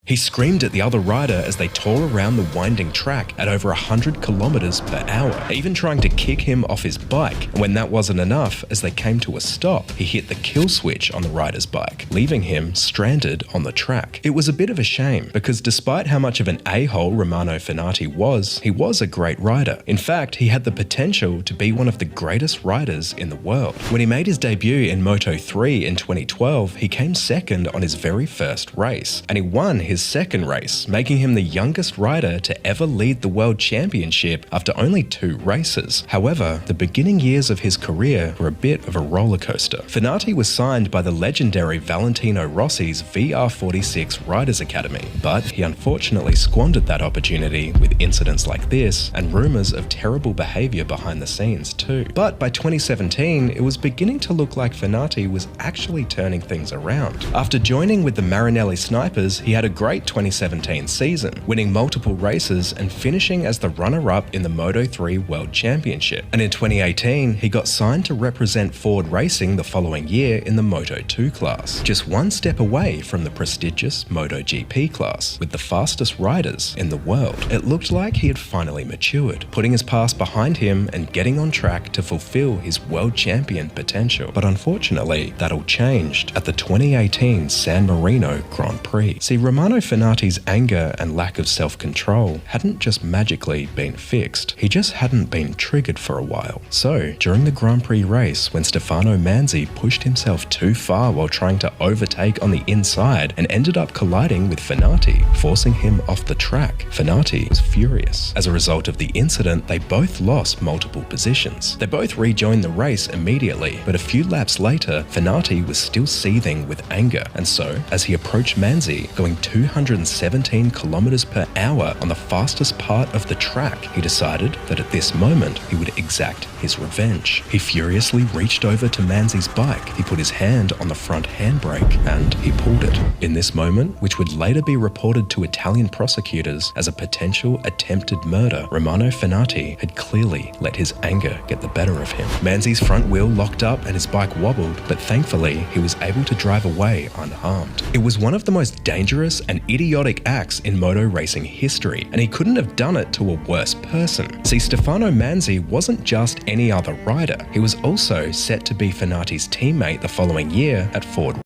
He screamed at the other rider as they tore around the winding track at over 100 kilometers per hour, even trying to kick him off his bike. And when that wasn't enough, as they came to a stop, he hit the kill switch on the rider's bike, leaving him stranded on the track. It was a bit of a shame, because despite how much of an a-hole Romano Fenati was, he was a great rider. In fact, he had the potential to be one of the greatest riders in the world. When he made his debut in Moto3 in 2012, he came second on his very first race, and he won his second race, making him the youngest rider to ever lead the World Championship after only 2 races. However, the beginning years of his career were a bit of a roller coaster. Fenati was signed by the legendary Valentino Rossi's VR46 Riders Academy, but he unfortunately squandered that opportunity with incidents like this and rumours of terrible behaviour behind the scenes too. But by 2017, it was beginning to look like Fenati was actually turning things around. After joining with the Maranelli Snipers, he had a great 2017 season, winning multiple races and finishing as the runner-up in the Moto3 World Championship. And in 2018, he got signed to represent Ford Racing the following year in the Moto2 class, just one step away from the prestigious MotoGP class, with the fastest riders in the world. It looked like he had finally matured, putting his past behind him and getting on track to fulfill his world champion potential. But unfortunately, that all changed at the 2018 San Marino Grand Prix. See, Romano Fenati's anger and lack of self-control hadn't just magically been fixed, he just hadn't been triggered for a while. So, during the Grand Prix race, when Stefano Manzi pushed himself too far while trying to overtake on the inside and ended up colliding with Fenati, forcing him off the track, Fenati was furious. As a result of the incident, they both lost multiple positions. They both rejoined the race immediately, but a few laps later, Fenati was still seething with anger, and so, as he approached Manzi, going 217 kilometers per hour on the fastest part of the track, he decided that at this moment he would exact his revenge. He furiously reached over to Manzi's bike, he put his hand on the front handbrake, and he pulled it. In this moment, which would later be reported to Italian prosecutors as a potential attempted murder, Romano Fenati had clearly let his anger get the better of him. Manzi's front wheel locked up and his bike wobbled, but thankfully he was able to drive away unharmed. It was one of the most dangerous and idiotic acts in moto racing history, and he couldn't have done it to a worse person. See, Stefano Manzi wasn't just any other rider, he was also set to be Fenati's teammate the following year at Ford